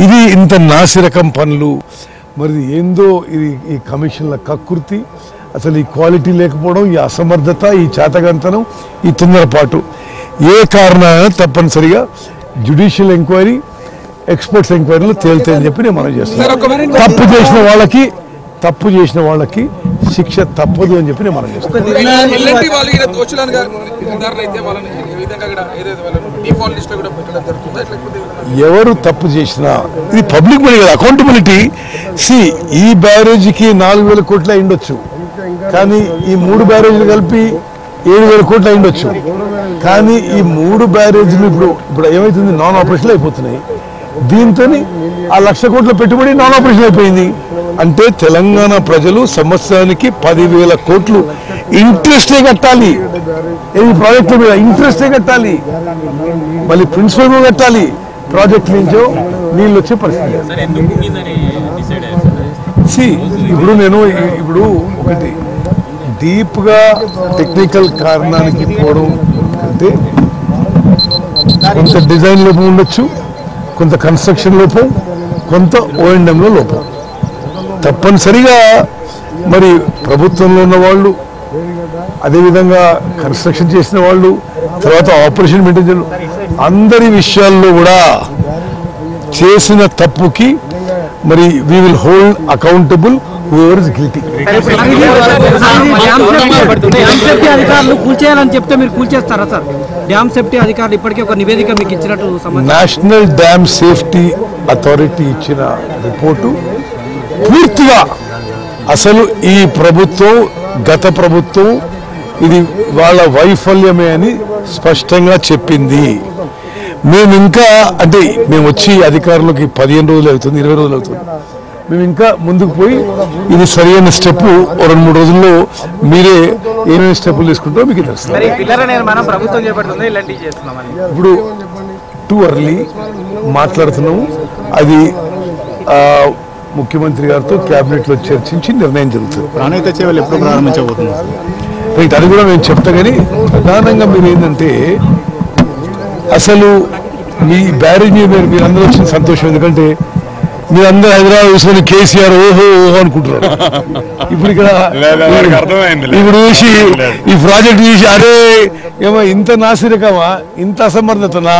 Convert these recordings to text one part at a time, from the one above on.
ఇది ఇంత నాసిరకం పనులు మరి ఏందో ఇది ఈ కమిషన్ల కక్కుర్తి అసలు ఈ క్వాలిటీ లేకపోవడం ఈ అసమర్థత ఈ చేతగంతనం ఈ తొందరపాటు ఏ కారణాన తప్పనిసరిగా జ్యుడిషియల్ ఎంక్వైరీ ఎక్స్పర్ట్స్ ఎంక్వైరీలో తేలుతాయని చెప్పి నేను మనం చేస్తున్నాను. తప్పు చేసిన వాళ్ళకి శిక్ష తప్పదు అని చెప్పి నేను మనం చేస్తాను. ఎవరు తప్పు చేసినా ఇది పబ్లిక్ మనీ కదా, అకౌంటబిలిటీ. ఈ బ్యారేజీకి 4,000 కోట్లు అయిండొచ్చు, కానీ ఈ 3 బ్యారేజీలు కలిపి 7,000 కోట్లు అయిండొచ్చు. కానీ ఈ 3 బ్యారేజీలు ఇప్పుడు ఏమైతుంది, నాన్ ఆపరేషన్లు అయిపోతున్నాయి. దీంతో ఆ 1,00,000 కోట్ల పెట్టుబడి నాన్ ఆపరేషన్ అయిపోయింది. అంటే తెలంగాణ ప్రజలు సంవత్సరానికి 10,000 కోట్లు ఇంట్రెస్టే కట్టాలి. ఈ ప్రాజెక్టుల మీద ఇంట్రెస్టే కట్టాలి, మళ్ళీ ప్రిన్సిపల్ కట్టాలి. ప్రాజెక్ట్ నుంచో నీళ్ళు వచ్చే పరిస్థితి. ఇప్పుడు ఒకటి డీప్గా టెక్నికల్ కారణానికి పోవడం అంటే కొంత డిజైన్ లోపం ఉండొచ్చు, కొంత కన్స్ట్రక్షన్ లోపం, కొంత ఓఎండ్ఎంలో లోపం. తప్పనిసరిగా మరి ప్రభుత్వంలో ఉన్న వాళ్ళు, అదేవిధంగా కన్స్ట్రక్షన్ చేసిన వాళ్ళు, తర్వాత ఆపరేషన్ మెయింటైన్ అందరి విషయాల్లో కూడా చేసిన తప్పుకి మరి we will hold accountable whoever is guilty. అధికారులు కూల్చేయాలని చెప్తే మీరు కూల్చేస్తారా సార్? డ్యామ్ సేఫ్టీ అధికారులు ఇప్పటికే ఒక నివేదిక మీకు ఇచ్చినట్టు నేషనల్ డ్యామ్ సేఫ్టీ అథారిటీ ఇచ్చిన రిపోర్టు పూర్తిగా అసలు ఈ ప్రభుత్వం గత ప్రభుత్వం ఇది వాళ్ళ వైఫల్యమే అని స్పష్టంగా చెప్పింది. మేము ఇంకా అంటే మేము వచ్చి అధికారులకి 15 రోజులు అవుతుంది, 20 రోజులు అవుతుంది. మేము ఇంకా ముందుకు పోయి ఇది సరైన స్టెప్ 2-3 రోజుల్లో మీరే ఏమేమి స్టెప్పులు తీసుకుంటారో మీకు తెలుస్తుంది. ఇప్పుడు టూ ఎర్లీ మాట్లాడుతున్నాము, అది ముఖ్యమంత్రి గారితో క్యాబినెట్లో చర్చించి నిర్ణయం జరుగుతుంది. రైట్, అది కూడా మేము చెప్తా. కానీ ప్రధానంగా మీరు ఏంటంటే అసలు మీ బ్యారేజ్ మీరందరూ వచ్చిన సంతోషం, ఎందుకంటే మీరందరూ హైదరాబాద్ చూసుకొని కేసీఆర్ ఓహో ఓహో అనుకుంటున్నారు. ఇప్పుడు ఇక్కడ ఇప్పుడు చూసి ఈ ప్రాజెక్ట్ చూసి అరే ఏమో ఇంత నాసిరకమా, ఇంత అసమర్థతనా,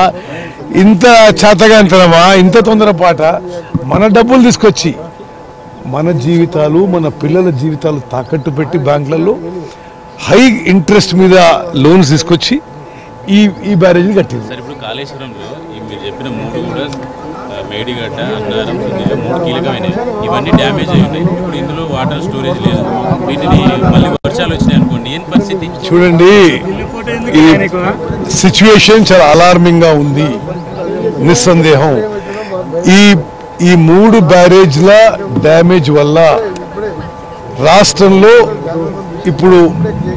ఇంత చేతగాంతనమా, ఇంత తొందరపాట, మన డబ్బులు తీసుకొచ్చి మన జీవితాలు మన పిల్లల జీవితాలు తాకట్టు పెట్టి బ్యాంకులలో హై ఇంట్రెస్ట్ మీద లోన్స్ తీసుకొచ్చి ఈ బ్యారేజీని కట్టింది. ఇప్పుడు కాళేశ్వరంలో మీరు చెప్పిన 3 కూడా మేడిగడ్డ, అన్నారం, 3 కీలకమైనవి, ఇవన్నీ డ్యామేజ్ అయి ఉన్నాయి. ఇప్పుడు ఇందులో వాటర్ స్టోరేజ్ లేదు. వీటిని మళ్ళీ వర్షాలు వచ్చినాయి అనుకోండి, ఏం పరిస్థితి? చూడండి, ఈ సిచ్యువేషన్ చాలా అలార్మింగ్ గా ఉంది. నిస్సందేహం ఈ 3 బ్యారేజ్ల డ్యామేజ్ వల్ల రాష్ట్రంలో ఇప్పుడు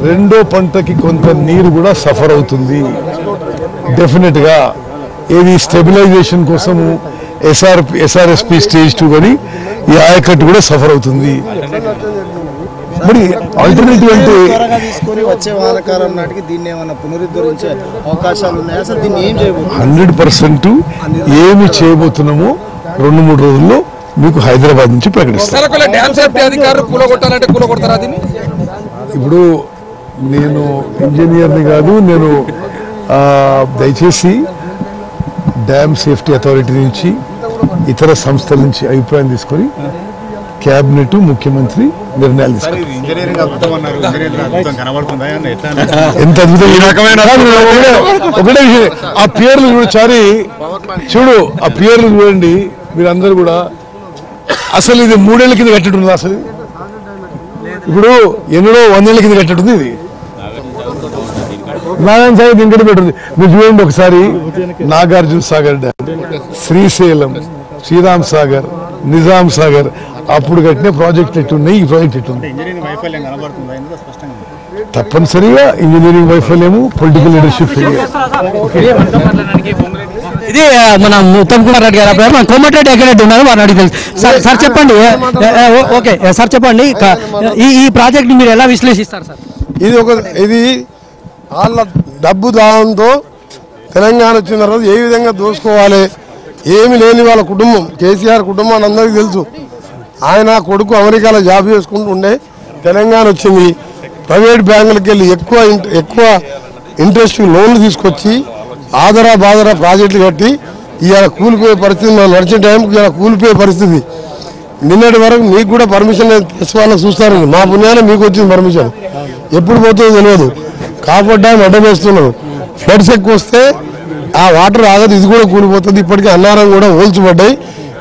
రెండో పంటకి కొంత నీరు కూడా సఫర్ అవుతుంది. డెఫినెట్ గా ఏది స్టెబిలైజేషన్ కోసము SRSP స్టేజ్ 2 కానీ ఈ ఆయకట్టు కూడా సఫర్ అవుతుంది. మరి ఆల్టర్నేటివ్ అంటే వచ్చే వానాకాలం నాటికి దీన్ని ఏమైనా పునరుద్ధరించే అవకాశాలు ఉన్నాయా సార్? దీన్ని ఏం చేయబోతున్నారు? 100% ఏమి చేయబోతున్నామో 2-3 రోజుల్లో మీకు హైదరాబాద్ నుంచి ప్రకటిస్తాను. ఇప్పుడు నేను ఇంజనీర్ని కాదు, నేను దయచేసి డ్యామ్ సేఫ్టీ అథారిటీ నుంచి ఇతర సంస్థల నుంచి అభిప్రాయం తీసుకొని క్యాబినెట్ ముఖ్యమంత్రి నిర్ణయాలు తీసుకుంటారు. ఎంత ఒకటే ఆ పేర్లు చూడచారి ఆ పేర్లు చూడండి మీరందరూ కూడా. అసలు ఇది 3 ఏళ్ల కింద కట్టేటుంది. అసలు ఇప్పుడు ఎన్నడో 100 ఏళ్ల కింద కట్టేటుంది. ఇది నారాయణ సాగర్ దీనికంటే పెట్టింది. మీరు చూడండి ఒకసారి, నాగార్జున సాగర్ డ్యామ్, శ్రీశైలం, శ్రీరామ్ సాగర్, నిజాం సాగర్ అప్పుడు కట్టిన ప్రాజెక్టులు ఎట్టున్నాయి, ఈ ప్రాజెక్ట్ ఎట్టుంది? తప్పనిసరిగా ఇంజనీరింగ్ వైఫల్యము, పొలిటికల్ లీడర్షిప్ ఫెయిలియర్. ఇది మన ఉత్తమ్ కుమార్ రెడ్డి గారు మన కోమటిరెడ్డి ఎక్కడెడ్డి ఉన్నారు వారిని అడిగి తెలుసు. సార్ చెప్పండి. ఓకే సార్ చెప్పండి, ఈ ప్రాజెక్ట్ మీరు ఎలా విశ్లేషిస్తారు సార్? ఇది వాళ్ళ డబ్బు దానంతో తెలంగాణ వచ్చిన తర్వాత ఏ విధంగా దోసుకోవాలి, ఏమి లేని వాళ్ళ కుటుంబం, కేసీఆర్ కుటుంబాన్ని అందరికీ తెలుసు. ఆయన కొడుకు అమెరికాలో జాబ్ చేసుకుంటూ ఉండే తెలంగాణ వచ్చింది. ప్రైవేట్ బ్యాంకులకు వెళ్ళి ఎక్కువ ఇంట్రెస్ట్ లోన్లు తీసుకొచ్చి ఆదరా బాదరా ప్రాజెక్టులు కట్టి ఇవాళ కూలిపోయే పరిస్థితి, మనం నడిచిన టైంకి ఇవాళ కూలిపోయే పరిస్థితి. నిన్నటి వరకు మీకు కూడా పర్మిషన్ వాళ్ళకి చూస్తారండి. మా పుణ్యాన్ని మీకు వచ్చింది పర్మిషన్, ఎప్పుడు పోతుందో తెలియదు. కాకపోతే డ్యామ్ అడ్డం వేస్తున్నారు. ఫ్లడ్స్ ఎక్కువ వస్తే ఆ వాటర్ ఆగదు, ఇది కూడా కూలిపోతుంది. ఇప్పటికీ అన్నారం కూడా ఓల్చిపడ్డాయి.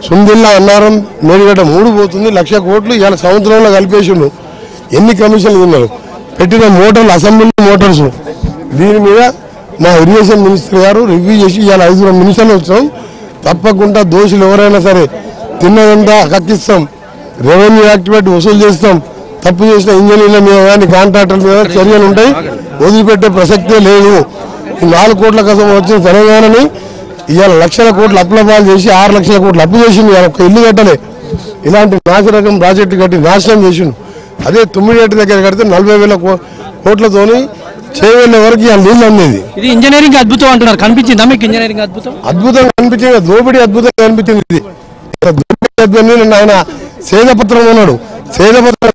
సుందిల్లా అన్నారం మేడిగడ్డ 3 పోతుంది. 1,00,000 కోట్లు ఇవాళ సంవత్సరంలో కలిపేసిండు. ఎన్ని కమిషన్లు తిన్నారు, పెట్టిన మోటార్లు అసెంబ్లీ మోటార్స్. దీని మీద మా ఇరిగేషన్ మినిస్టర్ గారు రివ్యూ చేసి ఇవాళ 5 నిమిషాలు వచ్చాం. తప్పకుండా దోషులు ఎవరైనా సరే తిన్నదంతా కక్కిస్తాం, రెవెన్యూ యాక్టివేట్ వసూలు చేస్తాం. తప్పు చేసిన ఇంజనీర్ల మీద కానీ కాంట్రాక్టర్ల మీద చర్యలు ఉంటాయి. వదిలిపెట్టే ప్రసక్తే లేదు. ఈ 4 కోట్ల కోసం వచ్చిన తెలంగాణని ఇవాళ 1,00,000 కోట్లు అప్పుల పాలు చేసి 6 లక్షల కోట్లు అప్పు చేసింది. ఇవాళ ఒక్క ఇల్లు కట్టలే. ఇలాంటి నాసిరకం ప్రాజెక్టు కట్టి నాశనం చేసిండు. అదే తుమ్మిడిగట్టు దగ్గర కడితే 40,000 కోట్లతోని చేయవెళ్ళే వరకు ఇవాళ నీళ్ళు అందేది. ఇది ఇంజనీరింగ్ అద్భుతం అంటున్నారు, కనిపించిందా మీకు ఇంజనీరింగ్ అద్భుతం? అద్భుతంగా కనిపించింది, దోపిడీ అద్భుతంగా కనిపించింది. ఇది దోపిడీ అద్భుతం. ఆయన సేదపత్రం ఉన్నాడు, సేదపత్రం